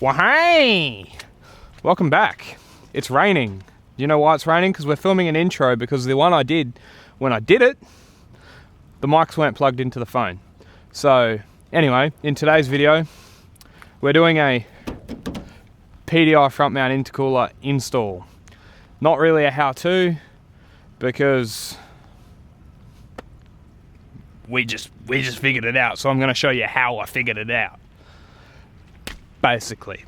Well, hey! Welcome back. It's raining. You know why it's raining? Because we're filming an intro, because the one I did, when I did it, the mics weren't plugged into the phone. So, anyway, in today's video, we're doing a PDI front mount intercooler install. Not really a how-to, because we just figured it out. So I'm going to show you how I figured it out, basically.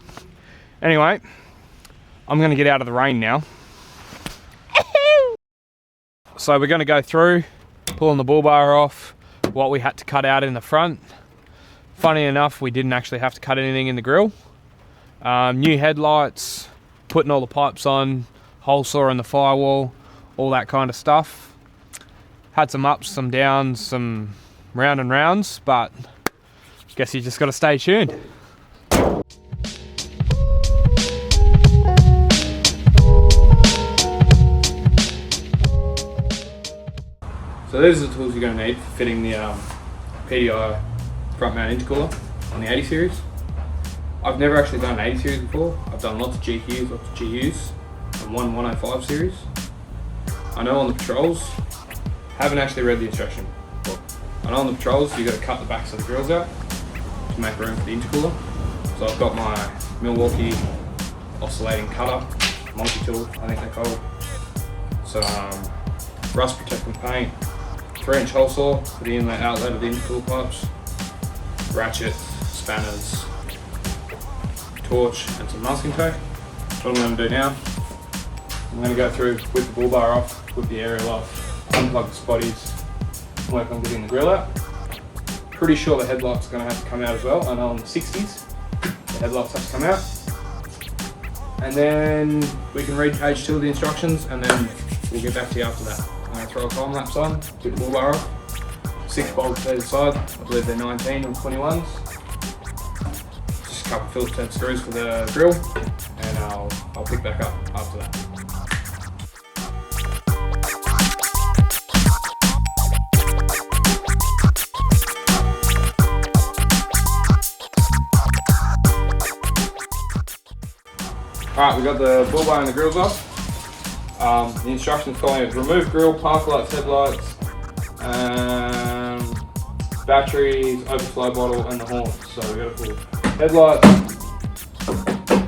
Anyway, I'm going to get out of the rain now. So we're going to go through pulling the bull bar off, what we had to cut out in the front. Funny enough, we didn't actually have to cut anything in the grill. New headlights, putting all the pipes on, hole saw in the firewall, all that kind of stuff. Had some ups, some downs, some round and rounds, but guess you just got to stay tuned. So these are the tools you're going to need for fitting the PDI front mount intercooler on the 80 series. I've never actually done an 80 series before. I've done lots of GQs, lots of GUs, and one 105 series. I know on the patrols, haven't actually read the instruction book. I know on the patrols you've got to cut the backs of the grills out to make room for the intercooler. So I've got my Milwaukee oscillating cutter, multi-tool I think they're called. Some rust protectant paint, 3-inch hole saw for the inlet outlet of the intercooler pipes, ratchet, spanners, torch and some masking tape. What I'm going to do now, I'm going to go through, whip the bull bar off, whip the aerial off, unplug the spotties, work on getting the grill out. Pretty sure the headlights are going to have to come out as well. I know on the 60s the headlights have to come out. And then we can read page 2 of the instructions and then we'll get back to you after that. I'm going to throw a column lamp on, put the bull bar off, 6 bolts either side, I believe they're 19 or 21s. Just a couple of Phillips head screws for the grill, and I'll pick back up after that. Alright, we got the bull bar and the grills off. The instructions calling it remove grill, park lights, headlights, batteries, overflow bottle and the horns. So we've got to pull headlights,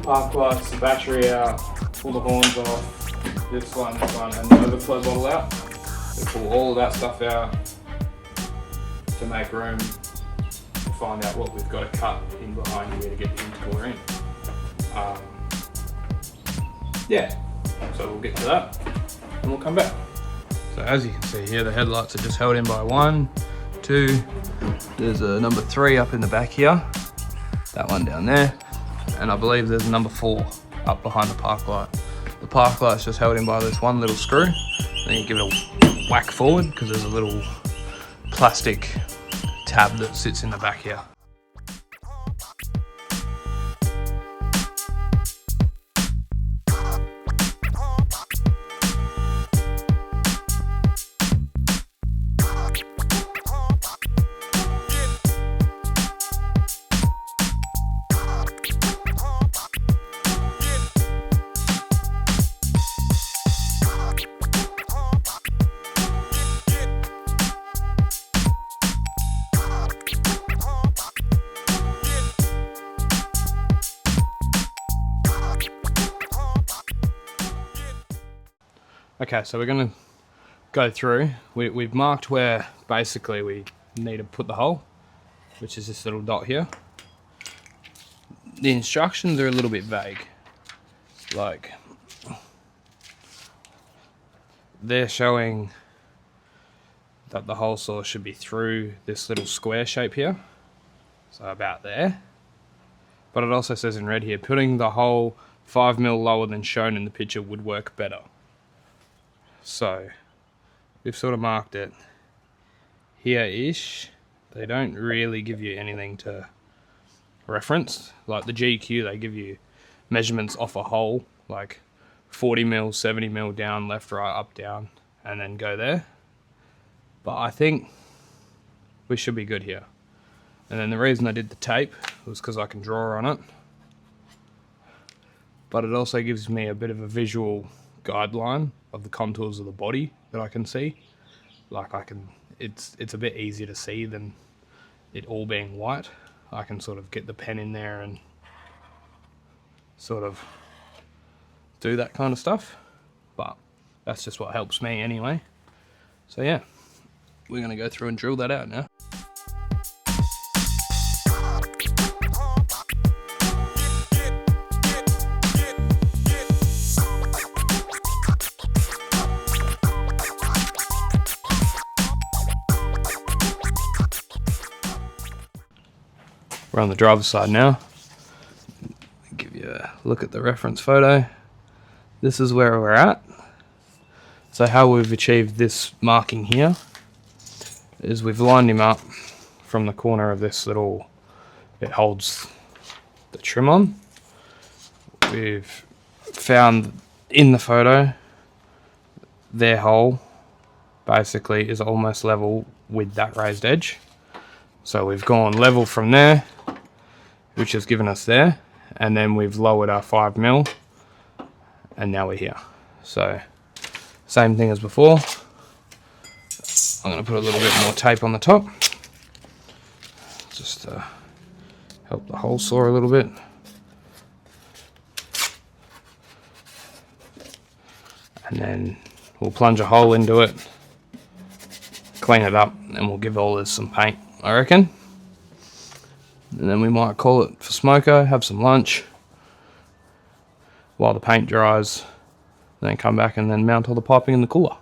park lights, the battery out, pull the horns off, this one, and the overflow bottle out. So pull all of that stuff out to make room to find out what we've got to cut in behind here to get the intercooler in. Yeah. So we'll get to that and we'll come back. So as you can see here, the headlights are just held in by 1, 2, there's a number 3 up in the back here, that one down there, and I believe there's a number 4 up behind the park light. The park light's just held in by this one little screw, then you give it a whack forward because there's a little plastic tab that sits in the back here. Okay, so we're going to go through. We've marked where basically we need to put the hole, which is this little dot here. The instructions are a little bit vague. Like, they're showing that the hole saw should be through this little square shape here, so about there. But it also says in red here, putting the hole 5 mil lower than shown in the picture would work better. So we've sort of marked it here-ish. They don't really give you anything to reference. Like the GQ, they give you measurements off a hole, like 40 mil, 70 mil down, left, right, up, down, and then go there. But I think we should be good here. And then the reason I did the tape was because I can draw on it. but it also gives me a bit of a visual guideline of the contours of the body that I can see. Like it's a bit easier to see than it all being white. I can sort of get the pen in there and sort of do that kind of stuff, but that's just what helps me anyway. So yeah, we're gonna go through and drill that out now. We're on the driver's side now. Give you a look at the reference photo. This is where we're at. So how we've achieved this marking here is we've lined him up from the corner of this little, it holds the trim on. We've found in the photo their hole basically is almost level with that raised edge. So we've gone level from there, which has given us there, and then we've lowered our 5mm, and now we're here. So same thing as before. I'm going to put a little bit more tape on the top just to help the hole saw a little bit. And then we'll plunge a hole into it, clean it up, and we'll give all this some paint, I reckon. And then we might call it for smoko, have some lunch while the paint dries, then come back and then mount all the piping in the cooler.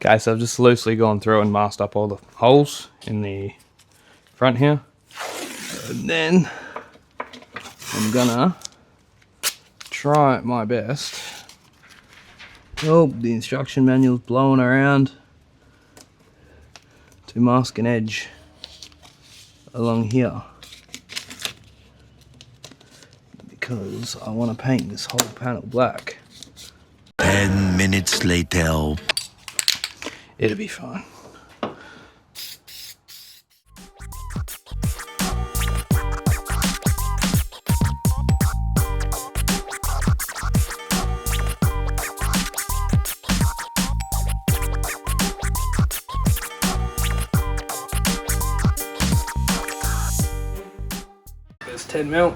Okay, so I've just loosely gone through and masked up all the holes in the front here. And then I'm gonna try my best. Oh, the instruction manual's blowing around to mask an edge along here, because I want to paint this whole panel black. 10 minutes later. It'll be fine. There's 10mm.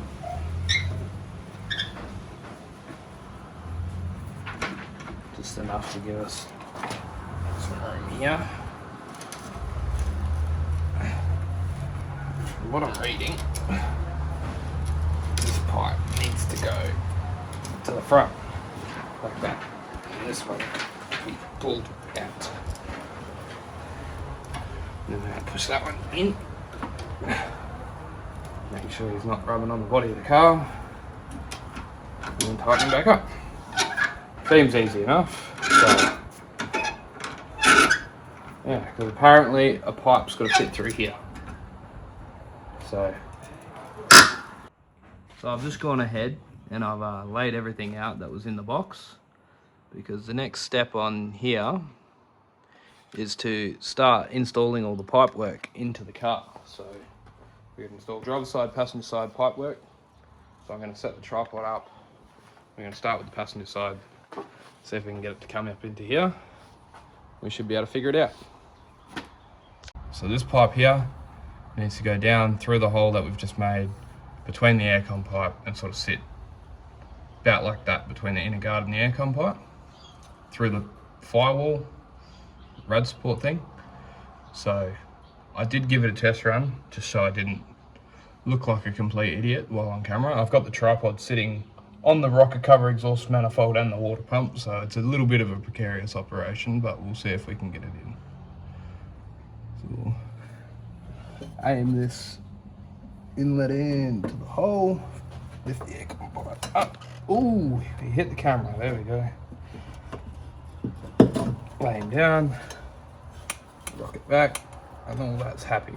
Just enough to give us some room here. What I'm reading, this pipe needs to go to the front, like that. And this one can be pulled out. And then we're going to push that one in. Make sure he's not rubbing on the body of the car. And then tighten him back up. Seems easy enough. So, yeah, because apparently a pipe's got to fit through here. So I've just gone ahead and I've laid everything out that was in the box, because the next step on here is to start installing all the pipe work into the car. So we've installed driver side, passenger side pipe work. So I'm going to set the tripod up. We're going to start with the passenger side, see if we can get it to come up into here. We should be able to figure it out. So this pipe here needs to go down through the hole that we've just made between the aircon pipe and sort of sit about like that between the inner guard and the aircon pipe through the firewall rad support thing. So I did give it a test run just so I didn't look like a complete idiot while on camera. I've got the tripod sitting on the rocker cover exhaust manifold and the water pump, so it's a little bit of a precarious operation, but we'll see if we can get it in. So we'll aim this inlet into the hole, lift the aircon pipe up. Ooh, he hit the camera, there we go. Lay him down, rock it back, and all that's happy.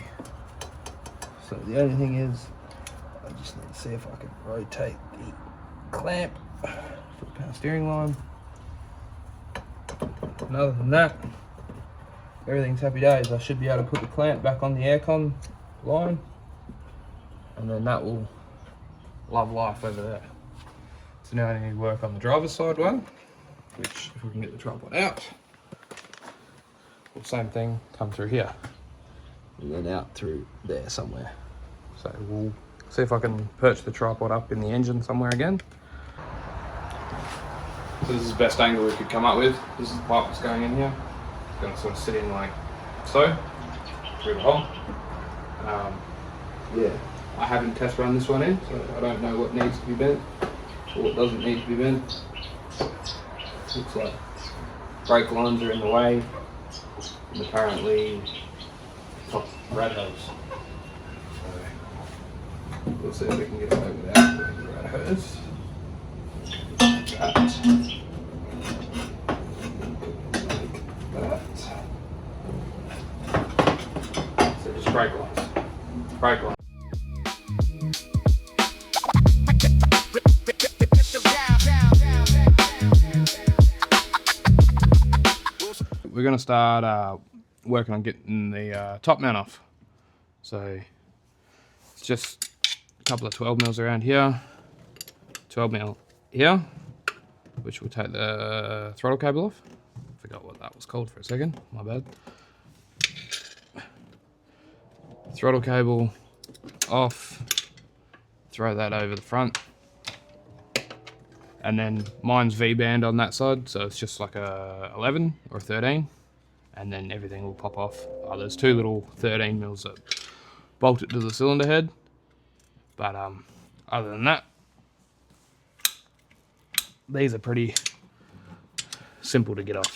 So the only thing is, I just need to see if I can rotate the clamp for the power steering line. And other than that, everything's happy days. I should be able to put the clamp back on the aircon line, and then that will love life over there. So now I need to work on the driver's side one, which if we can get the tripod out, well, same thing, come through here and then out through there somewhere. So we'll see if I can perch the tripod up in the engine somewhere again. So this is the best angle we could come up with. This is the pipe that's going in here. It's going to sort of sit in like so, through the hole. Yeah, I haven't test run this one in, so I don't know what needs to be bent or what doesn't need to be bent. Looks like brake lines are in the way, and apparently top rad hose. So we'll see if we can get away without the rad hose. So just brake lines. Brake lines. We're going to start working on getting the top mount off. So it's just a couple of 12 mils around here, 12 mil here, which will take the throttle cable off. Forgot what that was called for a second, my bad. Throttle cable off, throw that over the front. And then mine's V-band on that side, so it's just like a 11 or a 13, and then everything will pop off. There's two little 13 mils that bolt it to the cylinder head, but other than that, these are pretty simple to get off.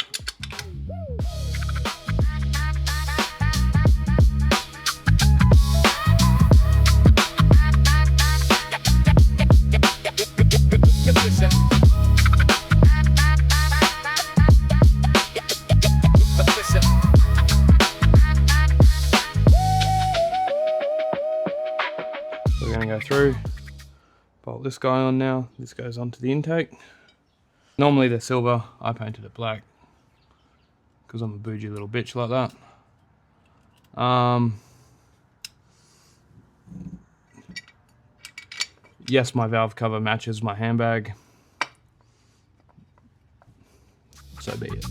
So we're going to go through, bolt this guy on now. This goes onto the intake. Normally they're silver, I painted it black because I'm a bougie little bitch like that. Yes, my valve cover matches my handbag, so be it.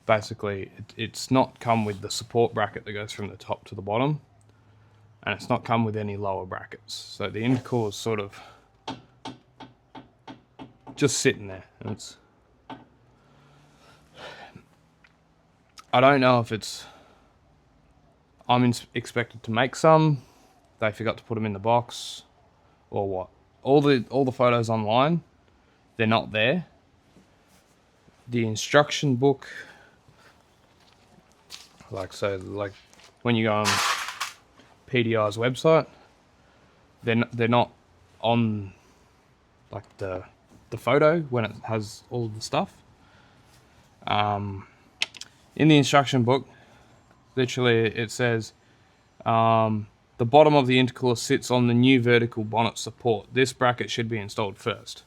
Basically, it's not come with the support bracket that goes from the top to the bottom, and it's not come with any lower brackets. So the intercooler is sort of just sitting there. And it's, I don't know if it's, I'm expected to make some, they forgot to put them in the box, or what. All the photos online, they're not there. The instruction book, like when you go on PDI's website, they're not on like the photo when it has all the stuff. In the instruction book, literally it says the bottom of the intercooler sits on the new vertical bonnet support. This bracket should be installed first.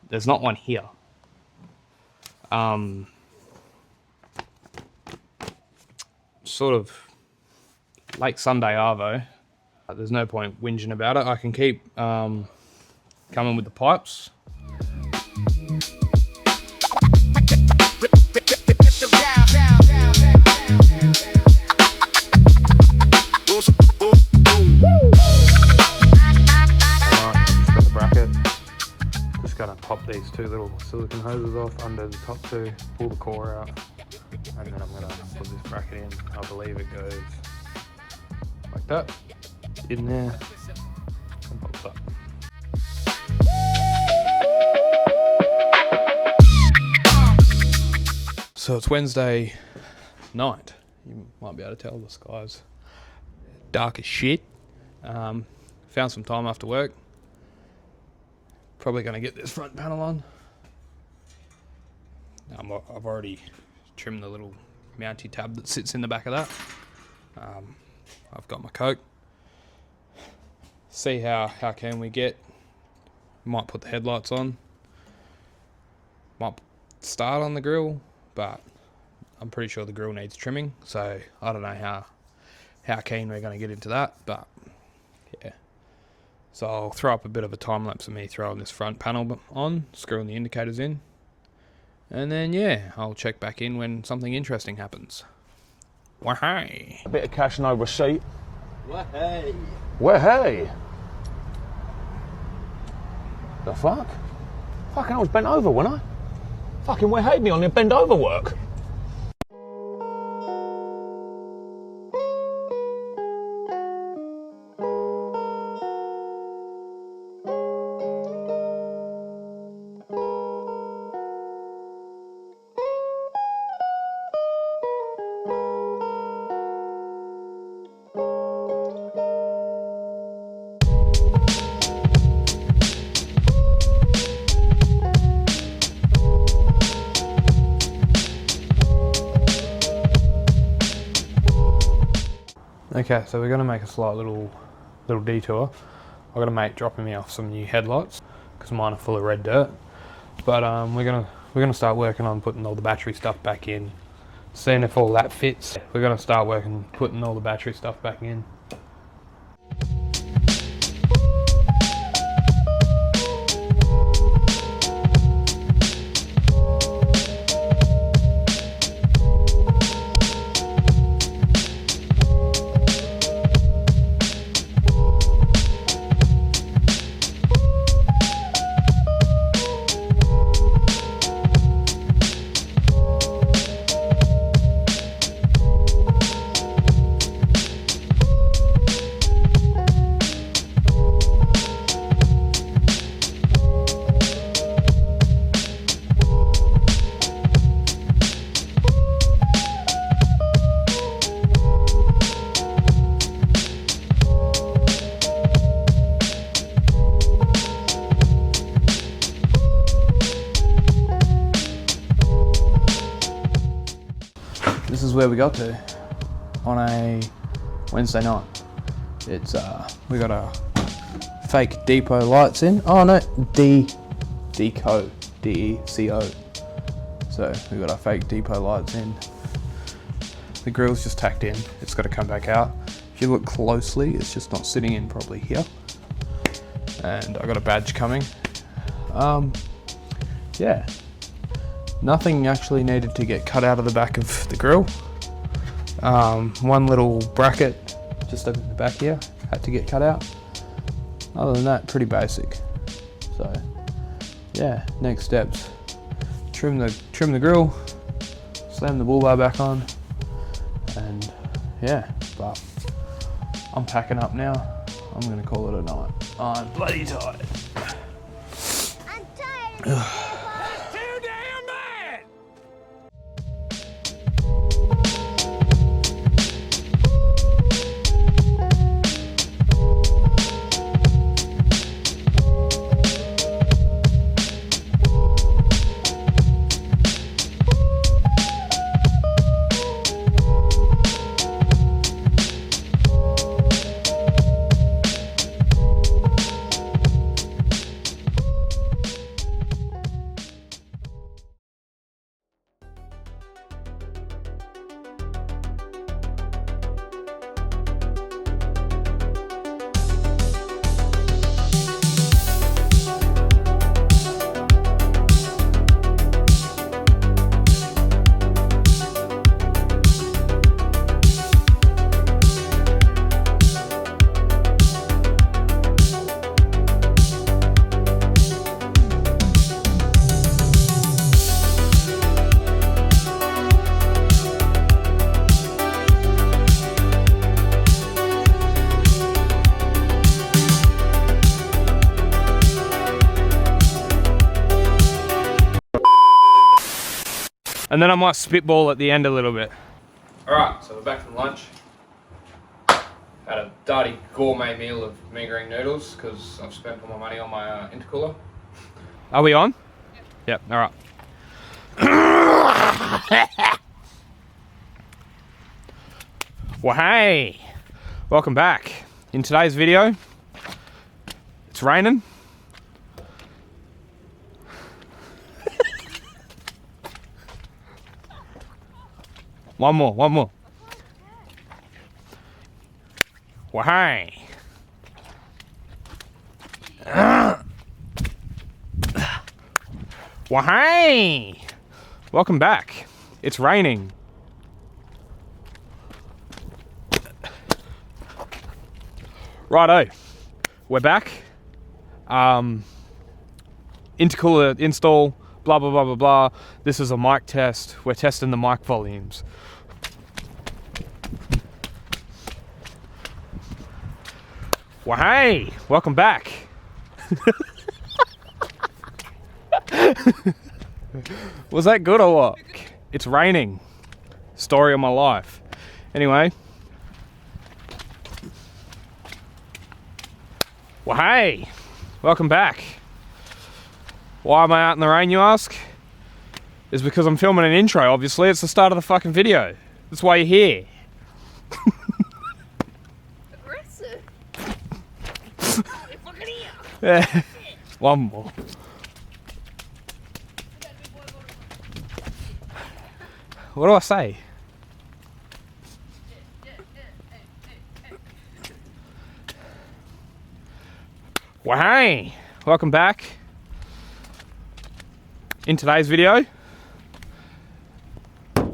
There's not one here. sort of late Sunday arvo. There's no point whinging about it. I can keep coming with the pipes. Gonna pop these two little silicone hoses off under the top two, pull the core out, and then I'm gonna put this bracket in. I believe it goes like that, in there, and pops up. So it's Wednesday night. You might be able to tell the sky's dark as shit. Found some time after work. Probably going to get this front panel on. I've already trimmed the little mounty tab that sits in the back of that. I've got my coke. See how keen we get. Might put the headlights on. Might start on the grill, but I'm pretty sure the grill needs trimming. So I don't know how keen we're going to get into that, but yeah. So I'll throw up a bit of a time lapse of me throwing this front panel on, screwing the indicators in, and then yeah, I'll check back in when something interesting happens. Wahey! A bit of cash, no receipt. Wahey! Wahey! The fuck? Fucking I was bent over, wasn't I? Fucking waheyed me on the bend over work. Okay, so we're going to make a slight little detour. I've got a mate dropping me off some new headlights because mine are full of red dirt. But we're gonna start working on putting all the battery stuff back in, seeing if all that fits. We're gonna start putting all the battery stuff back in. This is where we got to on a Wednesday night. It's we got our fake depot lights in. Oh no, Deco, D-E-C-O. So we got our fake depot lights in. The grill's just tacked in. It's got to come back out. If you look closely, it's just not sitting in properly here. And I got a badge coming. Yeah. Nothing actually needed to get cut out of the back of the grill. One little bracket just up in the back here had to get cut out. Other than that, pretty basic. So yeah, next steps: trim the grill, slam the bull bar back on, and yeah. But I'm packing up now. I'm gonna call it a night. I'm bloody tired. I'm tired. And then I might spitball at the end a little bit. Alright, so we're back from lunch. Had a dirty gourmet meal of mee green noodles because I've spent all my money on my intercooler. Are we on? Yep, alright. Well, hey! Welcome back. In today's video, it's raining. One more. Well, hey. Well, hey. Welcome back. It's raining. Righto. We're back. Intercooler install, blah, blah, blah, blah, blah. This is a mic test. We're testing the mic volumes. Well, hey, welcome back. Was that good or what? It's raining. Story of my life. Anyway. Well, hey, welcome back. Why am I out in the rain, you ask? It's because I'm filming an intro, obviously. It's the start of the fucking video. That's why you're here. Aggressive. Yeah. One more. What do I say? Well, hey, welcome back. In today's video,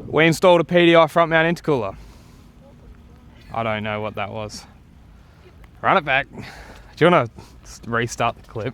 we installed a PDI front mount intercooler. I don't know what that was. Run it back. Do you want to restart the clip?